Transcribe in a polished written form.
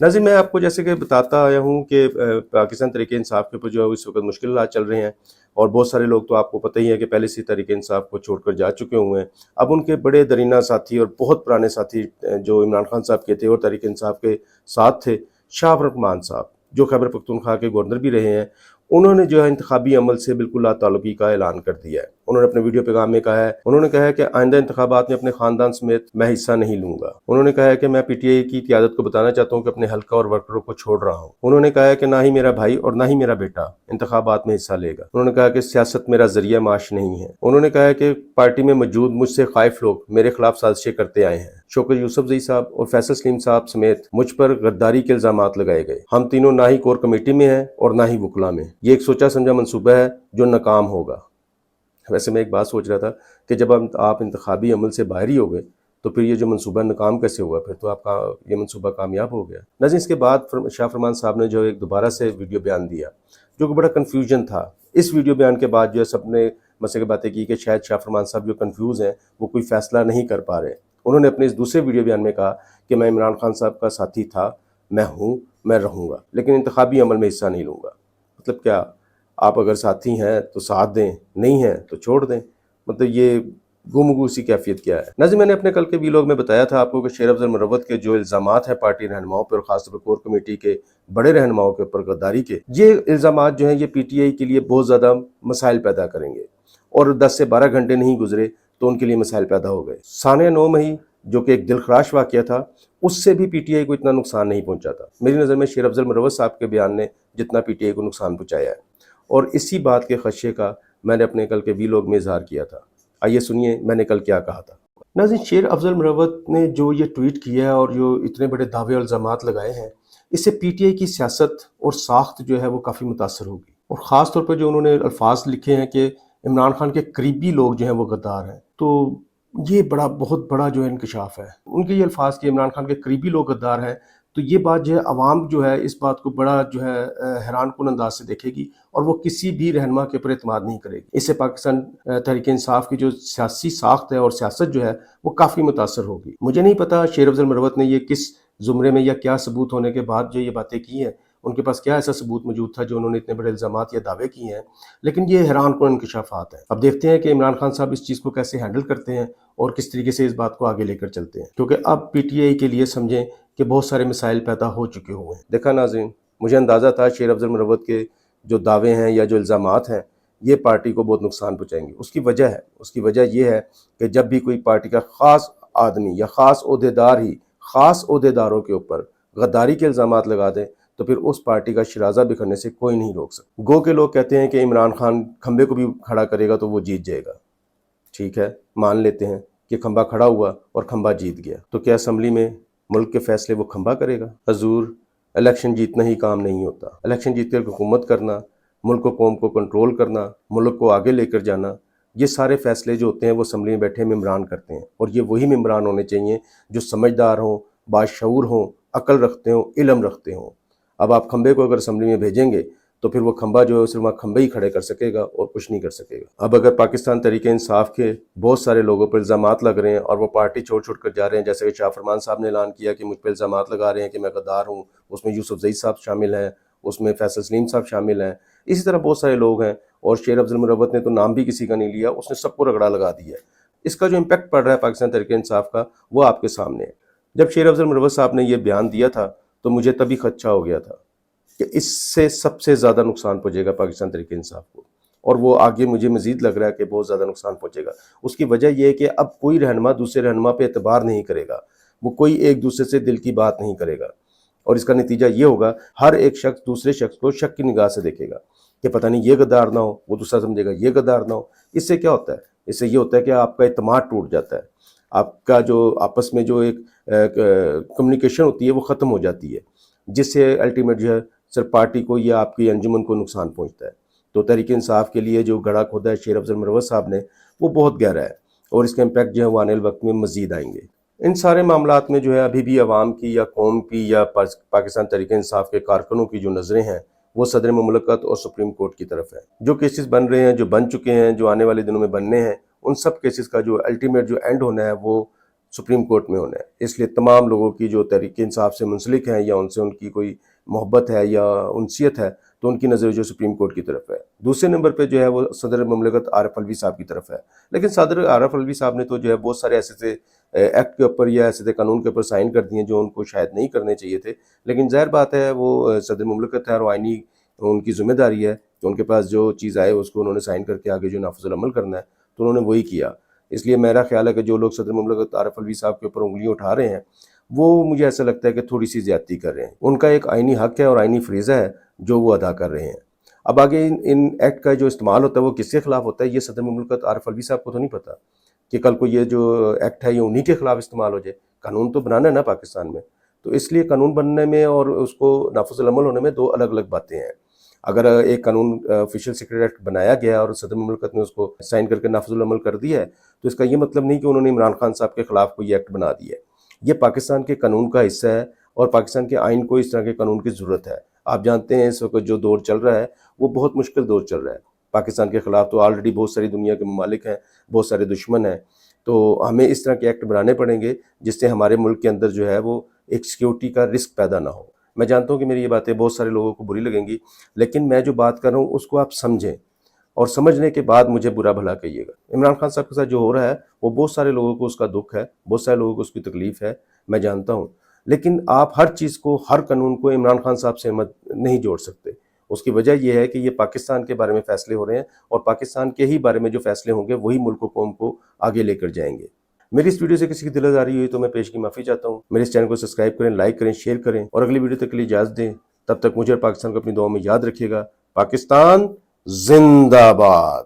ناظرین میں آپ کو جیسے کہ بتاتا آیا ہوں کہ پاکستان تحریک انصاف کے اوپر جو ہے اس وقت مشکلات چل رہے ہیں، اور بہت سارے لوگ تو آپ کو پتہ ہی ہے کہ پہلے سے تحریک انصاف کو چھوڑ کر جا چکے ہوئے ہیں۔ اب ان کے بڑے درینہ ساتھی اور بہت پرانے ساتھی جو عمران خان صاحب کے تھے اور تحریک انصاف کے ساتھ تھے، شاہ رحمان صاحب جو خیبر پختونخوا کے گورنر بھی رہے ہیں، انہوں نے جو ہے انتخابی عمل سے بالکل لا تعلقی کا اعلان کر دیا ہے۔ انہوں نے اپنے ویڈیو پیغام میں کہا ہے، انہوں نے کہا ہے کہ آئندہ انتخابات میں اپنے خاندان سمیت میں حصہ نہیں لوں گا۔ انہوں نے کہا ہے کہ میں پی ٹی آئی کی قیادت کو بتانا چاہتا ہوں کہ اپنے حلقہ اور ورکروں کو چھوڑ رہا ہوں۔ انہوں نے کہا ہے کہ نہ ہی میرا بھائی اور نہ ہی میرا بیٹا انتخابات میں حصہ لے گا۔ انہوں نے کہا کہ سیاست میرا ذریعہ معاش نہیں ہے۔ انہوں نے کہا ہے کہ پارٹی میں موجود مجھ سے خائف لوگ میرے خلاف سازشیں کرتے آئے ہیں۔ شوکت یوسفزئی صاحب اور فیصل سلیم صاحب سمیت مجھ پر غداری کے الزامات لگائے گئے۔ ہم تینوں نہ ہی کور کمیٹی میں ہیں اور نہ ہی وکلا میں۔ یہ ایک سوچا سمجھا منصوبہ ہے جو ناکام ہوگا۔ ویسے میں ایک بات سوچ رہا تھا کہ جب آپ انتخابی عمل سے باہر ہی ہو گئے تو پھر یہ جو منصوبہ ناکام کیسے ہوا؟ پھر تو آپ کا یہ منصوبہ کامیاب ہو گیا۔ ناظرین اس کے بعد شاہ فرمان صاحب نے جو ایک دوبارہ سے ویڈیو بیان دیا جو کہ بڑا کنفیوژن تھا۔ اس ویڈیو بیان کے بعد جو ہے سب نے مسئلے کی باتیں کی کہ شاید شاہ فرمان صاحب جو کنفیوز ہیں وہ کوئی فیصلہ نہیں کر پا رہے۔ انہوں نے اپنے اس دوسرے ویڈیو بیان میں کہا کہ میں عمران خان صاحب کا ساتھی تھا، میں ہوں، میں رہوں گا، لیکن انتخابی عمل میں حصہ نہیں لوں گا۔ مطلب کیا؟ آپ اگر ساتھی ہیں تو ساتھ دیں، نہیں ہیں تو چھوڑ دیں۔ مطلب یہ گم سی کیفیت کیا ہے؟ ناظرین میں نے اپنے کل کے ویلاگ میں بتایا تھا آپ کو کہ شیر افضل مروت کے جو الزامات ہیں پارٹی رہنماؤں پر اور خاص طور پر کور کمیٹی کے بڑے رہنماؤں کے اوپر غداری کے، یہ الزامات جو ہیں یہ پی ٹی آئی کے لیے بہت زیادہ مسائل پیدا کریں گے، اور 10 سے 12 گھنٹے نہیں گزرے تو ان کے لیے مسائل پیدا ہو گئے۔ سانحہ 9 مئی جو کہ ایک دلخراش واقعہ تھا، اس سے بھی پی ٹی آئی کو اتنا نقصان نہیں پہنچا تھا۔ میری نظر میں شیر افضل مروت صاحب کے بیان نے جتنا پی ٹی آئی کو نقصان پہنچایا ہے، اور اسی بات کے خدشے کا میں نے اپنے کل کے ویلاگ میں اظہار کیا تھا۔ آئیے سنیے میں نے کل کیا کہا تھا۔ ناظرین شیر افضل مروت نے جو یہ ٹویٹ کیا ہے اور جو اتنے بڑے دعوے اور الزامات لگائے ہیں، اس سے پی ٹی آئی کی سیاست اور ساخت جو ہے وہ کافی متاثر ہوگی، اور خاص طور پر جو انہوں نے الفاظ لکھے ہیں کہ عمران خان کے قریبی لوگ جو ہیں وہ غدار ہیں، تو یہ بہت بڑا جو ہے انکشاف ہے۔ ان کے یہ الفاظ کہ عمران خان کے قریبی لوگ غدار ہیں، تو یہ بات جو ہے عوام جو ہے اس بات کو بڑا جو ہے حیران کن انداز سے دیکھے گی، اور وہ کسی بھی رہنما کے اوپر اعتماد نہیں کرے گی۔ اس سے پاکستان تحریک انصاف کی جو سیاسی ساخت ہے اور سیاست جو ہے وہ کافی متاثر ہوگی۔ مجھے نہیں پتا شیر افضل مروت نے یہ کس زمرے میں یا کیا ثبوت ہونے کے بعد جو یہ باتیں کی ہیں، ان کے پاس کیا ایسا ثبوت موجود تھا جو انہوں نے اتنے بڑے الزامات یا دعوے کیے ہیں، لیکن یہ حیران کن انکشافات ہیں۔ اب دیکھتے ہیں کہ عمران خان صاحب اس چیز کو کیسے ہینڈل کرتے ہیں اور کس طریقے سے اس بات کو آگے لے کر چلتے ہیں، کیونکہ اب پی ٹی آئی کے لیے سمجھیں کہ بہت سارے مسائل پیدا ہو چکے ہوئے ہیں۔ دیکھا ناظرین، مجھے اندازہ تھا شیر افضل مروت کے جو دعوے ہیں یا جو الزامات ہیں یہ پارٹی کو بہت نقصان پہنچائیں گے۔ اس کی وجہ یہ ہے کہ جب بھی کوئی پارٹی کا خاص آدمی یا خاص عہدیدار ہی خاص عہدیداروں کے اوپر غداری کے الزامات لگا دیں تو پھر اس پارٹی کا شیرازہ بکھرنے سے کوئی نہیں روک سکتا۔ گو کے لوگ کہتے ہیں کہ عمران خان کھمبے کو بھی کھڑا کرے گا تو وہ جیت جائے گا۔ ٹھیک ہے، مان لیتے ہیں کہ کھمبا کھڑا ہوا اور کھمبا جیت گیا، تو کیا اسمبلی میں ملک کے فیصلے وہ کھمبا کرے گا؟ حضور، الیکشن جیتنا ہی کام نہیں ہوتا۔ الیکشن جیت کر حکومت کرنا، ملک و قوم کو کنٹرول کرنا، ملک کو آگے لے کر جانا، یہ سارے فیصلے جو ہوتے ہیں وہ اسمبلی میں بیٹھے ممبران کرتے ہیں، اور یہ وہی ممبران ہونے چاہیے جو سمجھدار ہوں، باشعور ہوں، عقل رکھتے ہوں، علم رکھتے ہوں۔ اب آپ کھمبے کو اگر اسمبلی میں بھیجیں گے تو پھر وہ کھمبا جو ہے صرف وہاں کھمبے ہی کھڑے کر سکے گا اور کچھ نہیں کر سکے گا۔ اب اگر پاکستان تحریک انصاف کے بہت سارے لوگوں پر الزامات لگ رہے ہیں اور وہ پارٹی چھوڑ کر جا رہے ہیں، جیسے کہ شاہ فرمان صاحب نے اعلان کیا کہ مجھ پہ الزامات لگا رہے ہیں کہ میں غدار ہوں، اس میں یوسفزئی صاحب شامل ہیں، اس میں فیصل سلیم صاحب شامل ہیں، اسی طرح بہت سارے لوگ ہیں، اور شیر افضل مروت نے تو نام بھی کسی کا نہیں لیا، اس نے سب کو رگڑا لگا دیا ہے۔ اس کا جو امپیکٹ پڑ رہا ہے پاکستان تحریک انصاف کا وہ آپ کے سامنے ہے۔ جب شیر افضل مروت صاحب نے یہ بیان دیا تھا تو مجھے تبھی خدشہ ہو گیا تھا کہ اس سے سب سے زیادہ نقصان پہنچے گا پاکستان تحریک انصاف کو، اور وہ آگے مجھے مزید لگ رہا ہے کہ بہت زیادہ نقصان پہنچے گا۔ اس کی وجہ یہ ہے کہ اب کوئی رہنما دوسرے رہنما پہ اعتبار نہیں کرے گا، وہ کوئی ایک دوسرے سے دل کی بات نہیں کرے گا، اور اس کا نتیجہ یہ ہوگا ہر ایک شخص دوسرے شخص کو شک کی نگاہ سے دیکھے گا کہ پتہ نہیں یہ غدار نہ ہو، وہ دوسرا سمجھے گا یہ غدار نہ ہو۔ اس سے کیا ہوتا ہے؟ اس سے یہ ہوتا ہے کہ آپ کا اعتماد ٹوٹ جاتا ہے، آپ کا جو آپس میں جو ایک کمیونیکیشن ہوتی ہے وہ ختم ہو جاتی ہے، جس سے الٹیمیٹ جو ہے صرف پارٹی کو یا آپ کی انجمن کو نقصان پہنچتا ہے۔ تو تحریک انصاف کے لیے جو گڑھا کھودا ہے شیر افضل مروت صاحب نے وہ بہت گہرا ہے، اور اس کے امپیکٹ جو ہے وہ آنے والے وقت میں مزید آئیں گے۔ ان سارے معاملات میں جو ہے ابھی بھی عوام کی یا قوم کی یا پاکستان تحریک انصاف کے کارکنوں کی جو نظریں ہیں وہ صدر مملکت اور سپریم کورٹ کی طرف ہے۔ جو کیسز بن رہے ہیں، جو بن چکے ہیں، جو آنے والے دنوں میں بننے ہیں، ان سب کیسز کا جو الٹیمیٹ جو اینڈ ہونا ہے وہ سپریم کورٹ میں ہونا ہے. اس لیے تمام لوگوں کی جو تحریک انصاف سے منسلک ہیں یا ان سے ان کی کوئی محبت ہے یا انسیت ہے تو ان کی نظر جو سپریم کورٹ کی طرف ہے. دوسرے نمبر پہ جو ہے وہ صدر مملکت عارف علوی صاحب کی طرف ہے. لیکن صدر عارف علوی صاحب نے تو جو ہے بہت سارے ایسے تھے ایکٹ کے اوپر یا ایسے تھے قانون کے اوپر سائن کر دیے جو ان کو شاید نہیں کرنے چاہیے تھے. لیکن ظاہر بات ہے وہ صدر مملکت ہے اور آئینی ان کی ذمہ داری ہے کہ ان کے پاس جو چیز آئے اس کو انہوں نے سائن کر کے آگے جو نافذ العمل کرنا ہے تو انہوں نے وہی کیا. اس لیے میرا خیال ہے کہ جو لوگ صدر مملکت عارف علوی صاحب کے اوپر انگلیاں اٹھا رہے ہیں وہ مجھے ایسا لگتا ہے کہ تھوڑی سی زیادتی کر رہے ہیں. ان کا ایک آئینی حق ہے اور آئینی فریضہ ہے جو وہ ادا کر رہے ہیں. اب آگے ان ایکٹ کا جو استعمال ہوتا ہے وہ کس کے خلاف ہوتا ہے یہ صدر مملکت عارف علوی صاحب کو تو نہیں پتہ کہ کل کو یہ جو ایکٹ ہے یہ انہی کے خلاف استعمال ہو جائے. قانون تو بنانا ہے نا پاکستان میں, تو اس لیے قانون بننے میں اور اس کو نافذ العمل ہونے میں دو الگ الگ باتیں ہیں. اگر ایک قانون آفیشیل سیکرٹ ایکٹ بنایا گیا اور صدر مملکت نے اس کو سائن کر کے نافذ العمل کر دیا ہے تو اس کا یہ مطلب نہیں کہ انہوں نے عمران خان صاحب کے خلاف کوئی ایکٹ بنا دیا ہے. یہ پاکستان کے قانون کا حصہ ہے اور پاکستان کے آئین کو اس طرح کے قانون کی ضرورت ہے. آپ جانتے ہیں اس وقت جو دور چل رہا ہے وہ بہت مشکل دور چل رہا ہے. پاکستان کے خلاف تو آلریڈی بہت ساری دنیا کے ممالک ہیں, بہت سارے دشمن ہیں, تو ہمیں اس طرح کے ایکٹ بنانے پڑیں گے جس سے ہمارے ملک کے اندر جو ہے وہ ایک سیکیورٹی کا رسک پیدا نہ ہو. میں جانتا ہوں کہ میری یہ باتیں بہت سارے لوگوں کو بری لگیں گی, لیکن میں جو بات کر رہا ہوں اس کو آپ سمجھیں اور سمجھنے کے بعد مجھے برا بھلا کہیے گا. عمران خان صاحب کے ساتھ جو ہو رہا ہے وہ بہت سارے لوگوں کو اس کا دکھ ہے, بہت سارے لوگوں کو اس کی تکلیف ہے, میں جانتا ہوں. لیکن آپ ہر چیز کو, ہر قانون کو عمران خان صاحب سے نہیں جوڑ سکتے. اس کی وجہ یہ ہے کہ یہ پاکستان کے بارے میں فیصلے ہو رہے ہیں اور پاکستان کے ہی بارے میں جو فیصلے ہوں گے وہی ملک و قوم کو آگے لے کر جائیں گے. میری اس ویڈیو سے کسی کی دل آزاری ہوئی تو میں پیش کی معافی چاہتا ہوں. میرے اس چینل کو سبسکرائب کریں, لائک کریں, شیئر کریں اور اگلی ویڈیو تک کے لیے اجازت دیں. تب تک مجھے اور پاکستان کو اپنی دعاؤں میں یاد رکھیے گا. پاکستان زندہ باد.